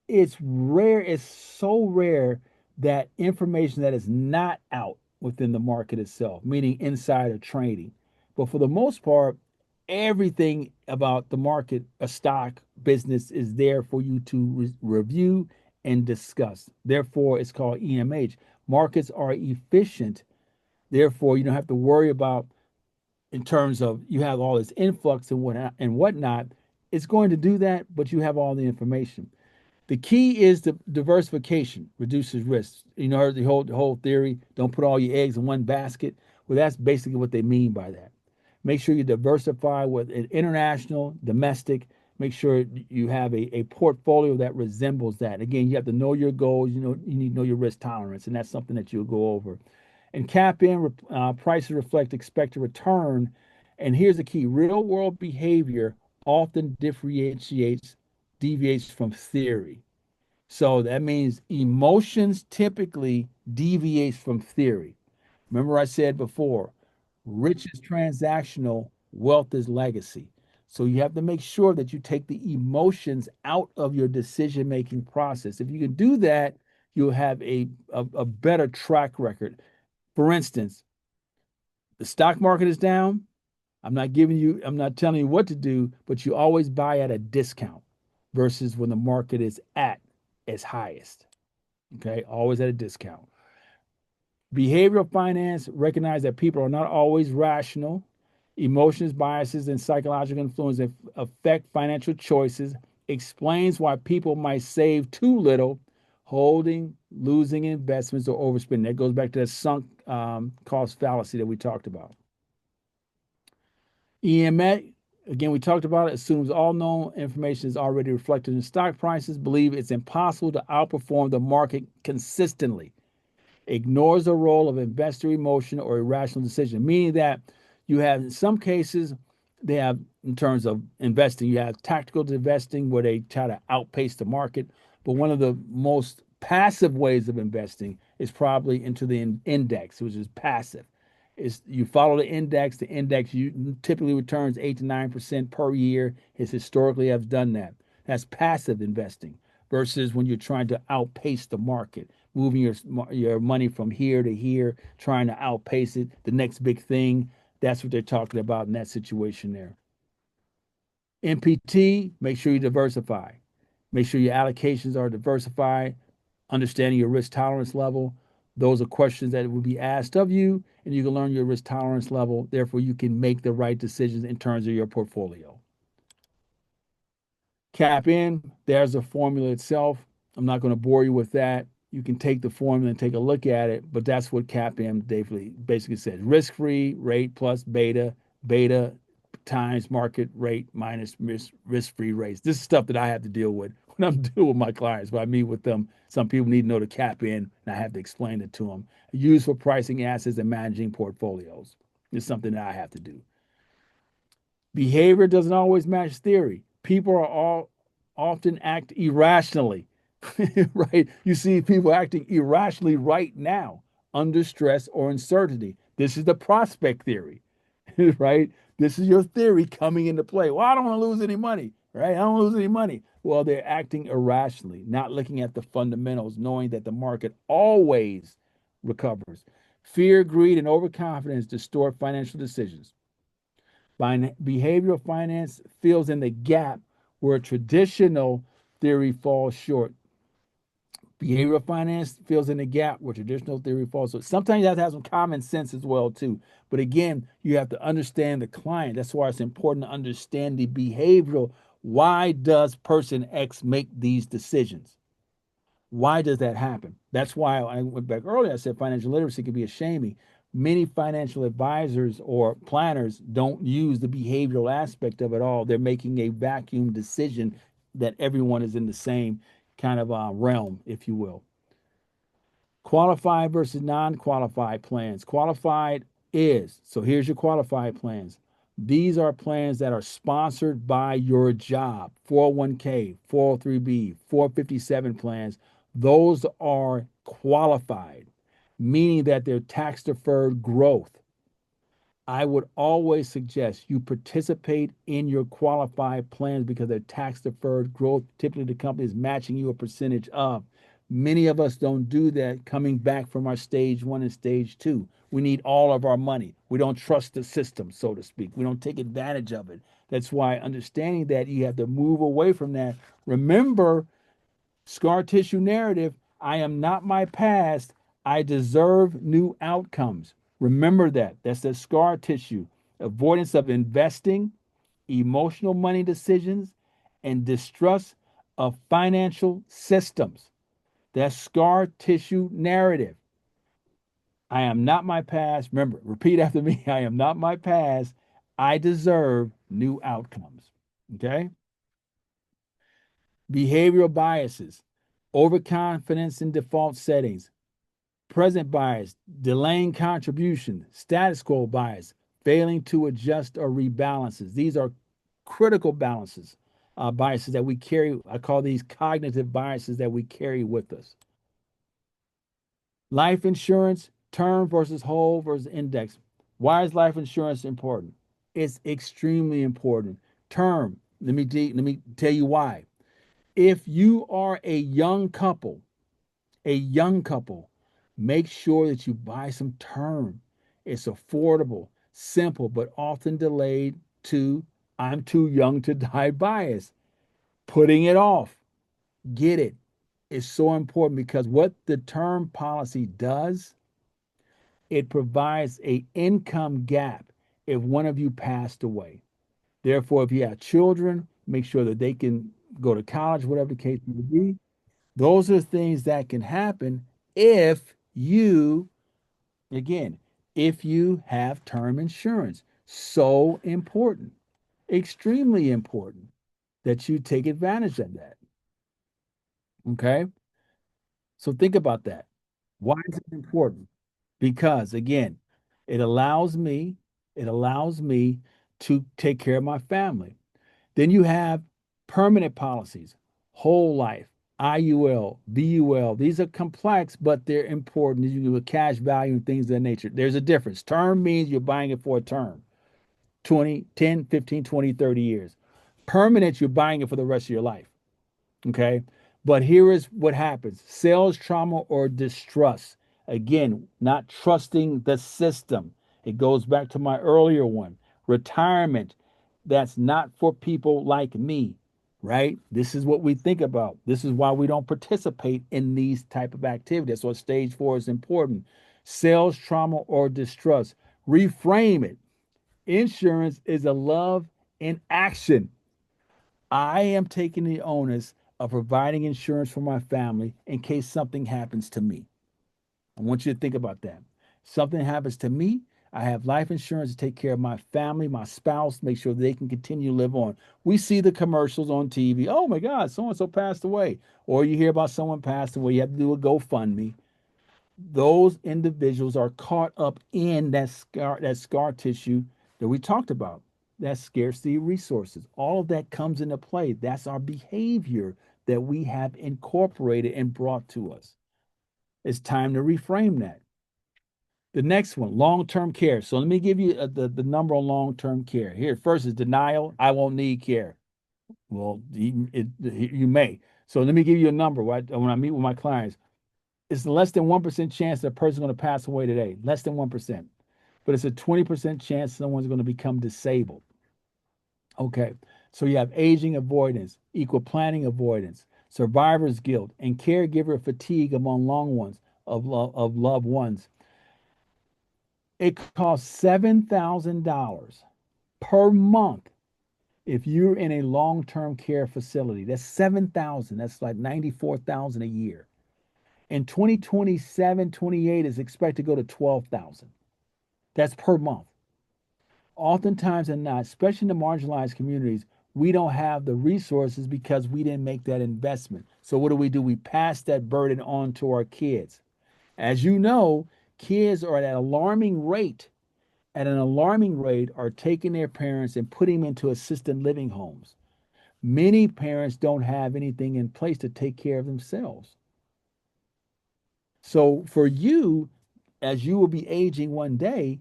it's rare, it's so rare that information that is not out within the market itself, meaning insider trading. But for the most part, everything about the market, a stock business is there for you to review and discuss. Therefore, it's called EMH. Markets are efficient. Therefore, you don't have to worry about in terms of you have all this influx and whatnot. It's going to do that, but you have all the information. The key is the diversification reduces risk. You know the whole theory. Don't put all your eggs in one basket. Well, that's basically what they mean by that. Make sure you diversify with international, domestic. Make sure you have a portfolio that resembles that. Again, you have to know your goals. You need to know your risk tolerance, and that's something that you'll go over. And cap in prices reflect expected return. And here's the key: real world behavior often deviates from theory. So that means emotions typically deviates from theory. Remember I said before, rich is transactional, wealth is legacy. So you have to make sure that you take the emotions out of your decision making process. If you can do that, you'll have a better track record. For instance, the stock market is down. I'm not telling you what to do, but you always buy at a discount versus when the market is at its highest. Okay, always at a discount. Behavioral finance recognize that people are not always rational. Emotions, biases, and psychological influence affect financial choices. Explains why people might save too little, holding, losing investments, or overspending. That goes back to that sunk cost fallacy that we talked about. EMA, again, we talked about it, assumes all known information is already reflected in stock prices, believe it's impossible to outperform the market consistently, ignores the role of investor emotion or irrational decision, meaning that you have, in some cases, they have, in terms of investing, you have tactical investing where they try to outpace the market. But one of the most passive ways of investing is probably into the index, which is passive. Is you follow the index. The index you typically returns 8 to 9% per year. It's historically have done that. That's passive investing versus when you're trying to outpace the market, moving your money from here to here, trying to outpace it, the next big thing. That's what they're talking about in that situation there. MPT, make sure you diversify. Make sure your allocations are diversified, understanding your risk tolerance level. Those are questions that will be asked of you, and you can learn your risk tolerance level. Therefore, you can make the right decisions in terms of your portfolio. Cap in, there's a formula itself. I'm not going to bore you with that. You can take the formula and take a look at it, but that's what cap in basically says. Risk-free rate plus beta, beta times market rate minus risk-free rates. This is stuff that I have to deal with when I'm dealing with my clients. When I meet with them, some people need to know the cap in, and I have to explain it to them. Used for pricing assets and managing portfolios. It's something that I have to do. Behavior doesn't always match theory. People are all often act irrationally, right? You see people acting irrationally right now under stress or uncertainty. This is the prospect theory, right? This is your theory coming into play. Well, I don't want to lose any money, right? I don't lose any money. Well, they're acting irrationally, not looking at the fundamentals, knowing that the market always recovers. Fear, greed, and overconfidence distort financial decisions. Behavioral finance fills in the gap where traditional theory falls short. Behavioral finance fills in the gap where traditional theory falls short. Sometimes you have to have some common sense as well too. But again, you have to understand the client. That's why it's important to understand the behavioral. Why does person X make these decisions? Why does that happen? That's why I went back earlier. I said financial literacy can be a shaming. Many financial advisors or planners don't use the behavioral aspect of it all. They're making a vacuum decision that everyone is in the same kind of realm, if you will. Qualified versus non-qualified plans. Qualified is, so here's your qualified plans. These are plans that are sponsored by your job. 401k, 403b, 457 plans. Those are qualified, meaning that they're tax deferred growth. I would always suggest you participate in your qualified plans because they're tax deferred growth. Typically, the company is matching you a percentage of. Many of us don't do that coming back from our stage one and stage two. We need all of our money. We don't trust the system, so to speak. We don't take advantage of it. That's why understanding that you have to move away from that. Remember, scar tissue narrative, I am not my past. I deserve new outcomes. Remember that. That's the scar tissue. Avoidance of investing, emotional money decisions, and distrust of financial systems. That's scar tissue narrative. I am not my past. Remember, repeat after me. I am not my past. I deserve new outcomes. Okay? Behavioral biases, overconfidence in default settings, present bias, delaying contribution, status quo bias, failing to adjust or rebalances. These are critical biases that we carry. I call these cognitive biases that we carry with us. Life insurance, term versus whole versus index. Why is life insurance important? It's extremely important. Term, let me tell you why. If you are a young couple, make sure that you buy some term. It's affordable, simple, but often delayed to I'm too young to die bias. Putting it off. Get it. It's so important because what the term policy does, it provides a income gap if one of you passed away. Therefore, if you have children, make sure that they can go to college, whatever the case may be. Those are things that can happen if you, again, if you have term insurance. So important, extremely important that you take advantage of that. Okay. So think about that. Why is it important? Because again, it allows me, it allows me to take care of my family. Then you have permanent policies, whole life, IUL, VUL. These are complex, but they're important. You do a cash value and things of that nature. There's a difference. Term means you're buying it for a term, 20, 10, 15, 20, 30 years. Permanent, you're buying it for the rest of your life. Okay. But here is what happens: sales trauma or distrust. Again, not trusting the system. It goes back to my earlier one. Retirement. that's not for people like me, right? This is what we think about. This is why we don't participate in these type of activities. So stage 4 is important. Sales trauma or distrust. Reframe it. Insurance is a love in action. I am taking the onus of providing insurance for my family in case something happens to me. I want you to think about that. Something happens to me, I have life insurance to take care of my family, my spouse, make sure they can continue to live on. We see the commercials on TV. Oh my God, so and so passed away. Or you hear about someone passed away, you have to do a GoFundMe. Those individuals are caught up in that scar tissue that we talked about, that scarcity of resources. All of that comes into play. That's our behavior that we have incorporated and brought to us. It's time to reframe that. The next one, long-term care. So let me give you the number on long-term care. Here, first is denial. I won't need care. Well, you may. So let me give you a number. When I meet with my clients, it's less than 1% chance that a person's going to pass away today. Less than 1%. But it's a 20% chance someone's going to become disabled. Okay. So you have aging avoidance, equal planning avoidance, survivor's guilt, and caregiver fatigue among of loved ones. It costs $7,000 per month if you're in a long-term care facility. That's 7,000. That's like 94,000 a year. In 2027, 28 is expected to go to 12,000. That's per month. Oftentimes and not, especially in the marginalized communities, we don't have the resources because we didn't make that investment. So what do? We pass that burden on to our kids. As you know, kids are at an alarming rate, are taking their parents and putting them into assisted living homes. Many parents don't have anything in place to take care of themselves. So for you, as you will be aging one day,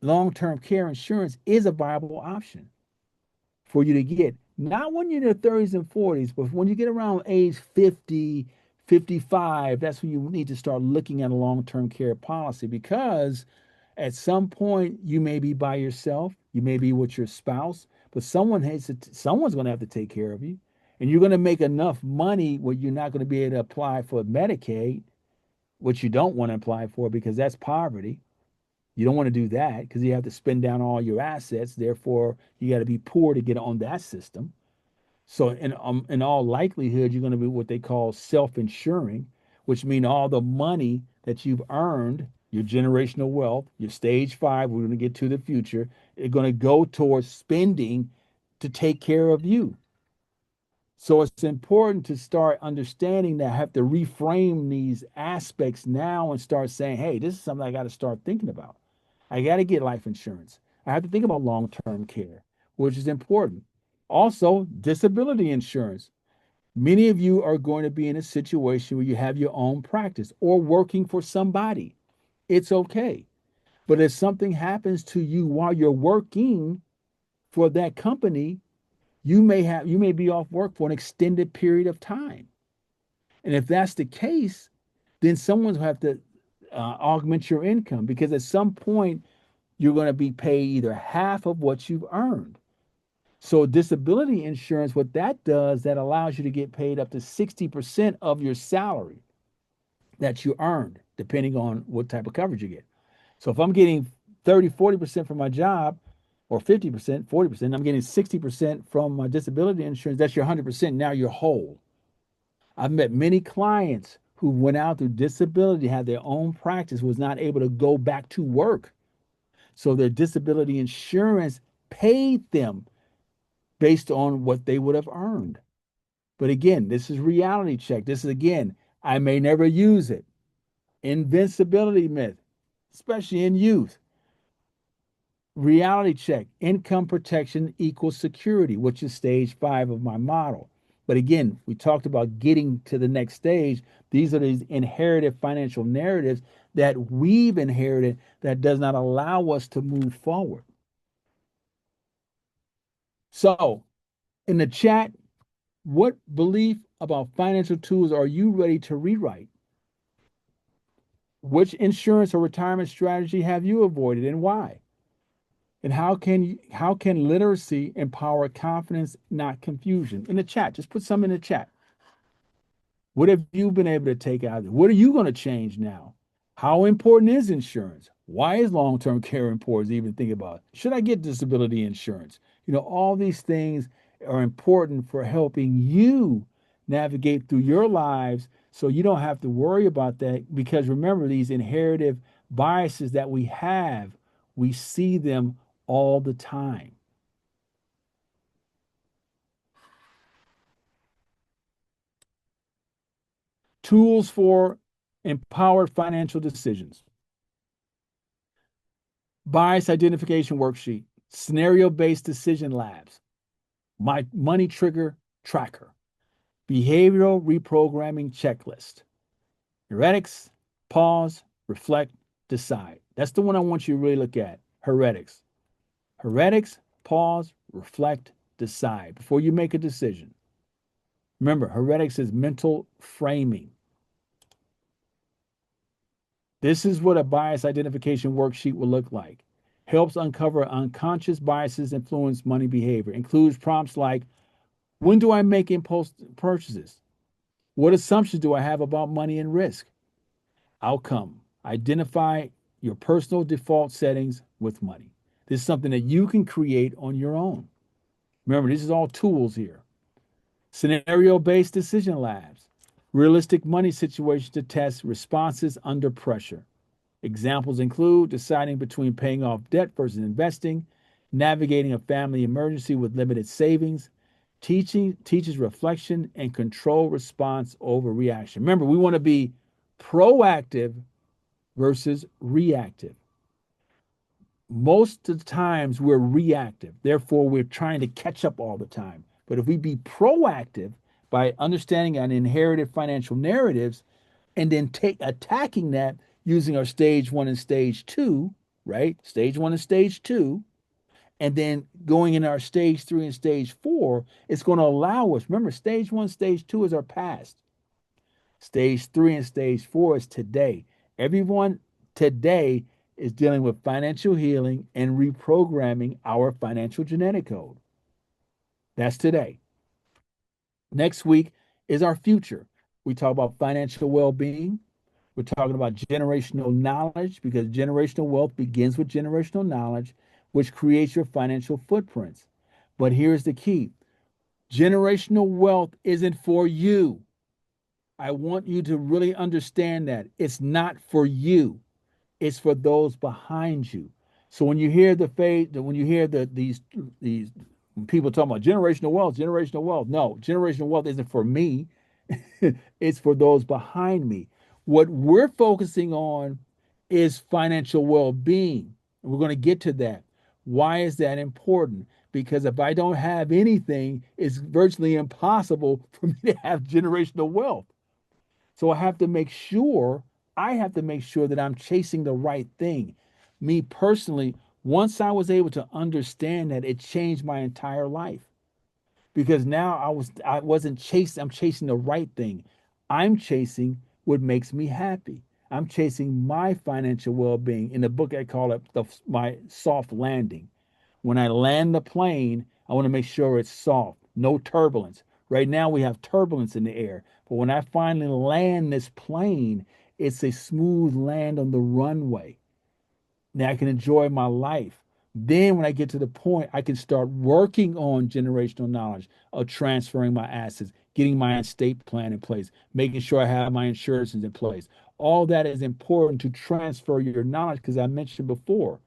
long-term care insurance is a viable option for you to get. Not when you're in your 30s and 40s, but when you get around age 50, 55, that's when you need to start looking at a long-term care policy, because at some point you may be by yourself, you may be with your spouse, but someone's going to have to take care of you. And you're going to make enough money where you're not going to be able to apply for Medicaid, which you don't want to apply for because that's poverty. You don't want to do that because you have to spend down all your assets. Therefore, you got to be poor to get on that system. So, in all likelihood, you're going to be what they call self-insuring, which means all the money that you've earned, your generational wealth, your stage 5, we're going to get to the future, it's going to go towards spending to take care of you. So it's important to start understanding that I have to reframe these aspects now and start saying, hey, this is something I got to start thinking about. I got to get life insurance. I have to think about long-term care, which is important. Also, disability insurance. Many of you are going to be in a situation where you have your own practice or working for somebody. It's okay. But if something happens to you while you're working for that company, you may be off work for an extended period of time. And if that's the case, then someone's going to have to augment your income, because at some point you're going to be paid either half of what you've earned. So disability insurance, what that does, that allows you to get paid up to 60% of your salary that you earned, depending on what type of coverage you get. So if I'm getting 30, 40% from my job, or 50%, 40%, I'm getting 60% from my disability insurance, that's your 100%. Now you're whole. I've met many clients who went out through disability, had their own practice, was not able to go back to work. So their disability insurance paid them based on what they would have earned. But again, this is reality check. This is, again, I may never use it. Invincibility myth, especially in youth. Reality check, income protection equals security, which is stage 5 of my model. But again, we talked about getting to the next stage. These are these inherited financial narratives that we've inherited that does not allow us to move forward. So in the chat, what belief about financial tools are you ready to rewrite? Which insurance or retirement strategy have you avoided and why? And how can literacy empower confidence, not confusion? In the chat, just put some in the chat. What have you been able to take out of it? What are you going to change now? How important is insurance? Why is long-term care important? Even think about it. Should I get disability insurance? All these things are important for helping you navigate through your lives so you don't have to worry about that. Because remember, these inherited biases that we have, we see them all the time. Tools for empowered financial decisions. Bias identification worksheet, scenario-based decision labs, my money trigger tracker, behavioral reprogramming checklist, heretics, pause, reflect, decide. That's the one I want you to really look at. Heretics. Heretics, pause, reflect, decide before you make a decision. Remember, heretics is mental framing. This is what a bias identification worksheet will look like. Helps uncover unconscious biases influence money behavior. Includes prompts like, when do I make impulse purchases? What assumptions do I have about money and risk? Outcome. Identify your personal default settings with money. This is something that you can create on your own. Remember, this is all tools here. Scenario-based decision labs. Realistic money situations to test responses under pressure. Examples include deciding between paying off debt versus investing, navigating a family emergency with limited savings, teaches reflection and control response over reaction. Remember, we want to be proactive versus reactive. Most of the times we're reactive, therefore, we're trying to catch up all the time. But if we be proactive by understanding and inherited financial narratives, and then attacking that using our stage one and stage two, right? Stage one and stage two, and then going in our stage three and stage four, it's going to allow us. Remember, stage one, stage two is our past. Stage three and stage four is today. Everyone today is dealing with financial healing and reprogramming our financial genetic code. That's today. Next week is our future. We talk about financial well being. We're talking about generational knowledge because generational wealth begins with generational knowledge, which creates your financial footprints. But here's the key: generational wealth isn't for you. I want you to really understand that it's not for you. It's for those behind you. So when you hear when you hear these people talking about generational wealth, no, generational wealth isn't for me. It's for those behind me. What we're focusing on is financial well-being. And we're going to get to that. Why is that important? Because if I don't have anything, it's virtually impossible for me to have generational wealth. So I have to make sure that I'm chasing the right thing. Me personally, once I was able to understand that, it changed my entire life because now I wasn't chasing, I'm chasing the right thing. I'm chasing what makes me happy. I'm chasing my financial well-being. In the book I call it my soft landing. When I land the plane, I want to make sure it's soft, no turbulence. Right now we have turbulence in the air, but when I finally land this plane, it's a smooth land on the runway. Now I can enjoy my life. Then when I get to the point, I can start working on generational knowledge of transferring my assets, getting my estate plan in place, making sure I have my insurances in place. All that is important to transfer your knowledge because I mentioned before.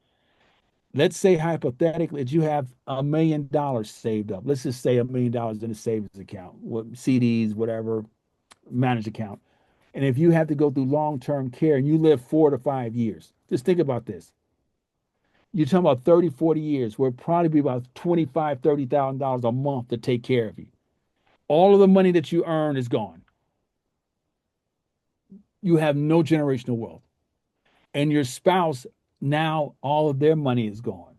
Let's say hypothetically that you have $1 million saved up. Let's just say $1 million in a savings account, CDs, whatever, managed account. And if you have to go through long-term care and you live 4 to 5 years, just think about this. You're talking about 30, 40 years, where it'd probably be about $25,000, $30,000 a month to take care of you. All of the money that you earn is gone. You have no generational wealth. And your spouse, now all of their money is gone.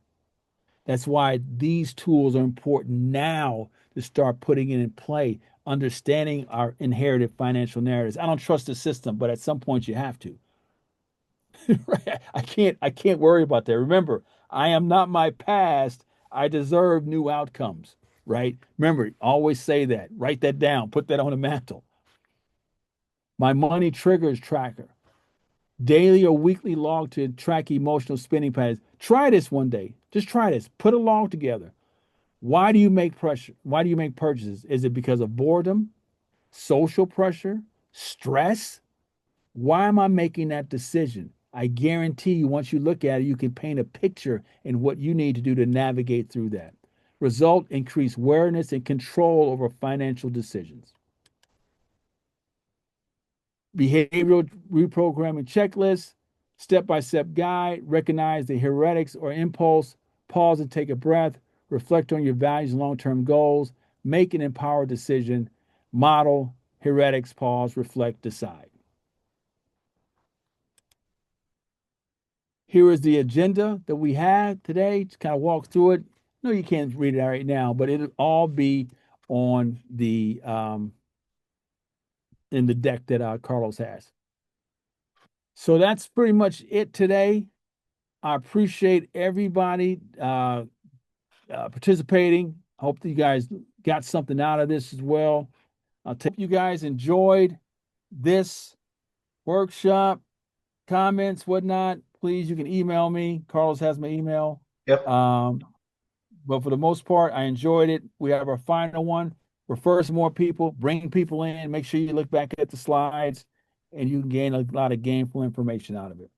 That's why these tools are important now to start putting it in play, understanding our inherited financial narratives. I don't trust the system, but at some point you have to. Right? I can't worry about that. Remember, I am not my past. I deserve new outcomes, right? Remember, always say that. Write that down. Put that on the mantle. My money triggers tracker. Daily or weekly log to track emotional spending patterns. Try this one day. Just try this. Put a log together. Why do you make pressure? Why do you make purchases? Is it because of boredom, social pressure, stress? Why am I making that decision? I guarantee you, once you look at it, you can paint a picture in what you need to do to navigate through that. Result, increase awareness and control over financial decisions. Behavioral reprogramming checklist, step-by-step guide, recognize the heuristics or impulse, pause and take a breath, reflect on your values and long-term goals, make an empowered decision, model, heuristics, pause, reflect, decide. Here is the agenda that we had today. Just kind of walk through it. No, you can't read it right now, but it'll all be on the in the deck that Carlos has. So that's pretty much it today. I appreciate everybody participating. I hope that you guys got something out of this as well. I hope you guys enjoyed this workshop. Comments, whatnot, please, you can email me. Carlos has my email. Yep. But for the most part, I enjoyed it. We have our final one. Refer some more people, bring people in, make sure you look back at the slides, and you can gain a lot of gainful information out of it.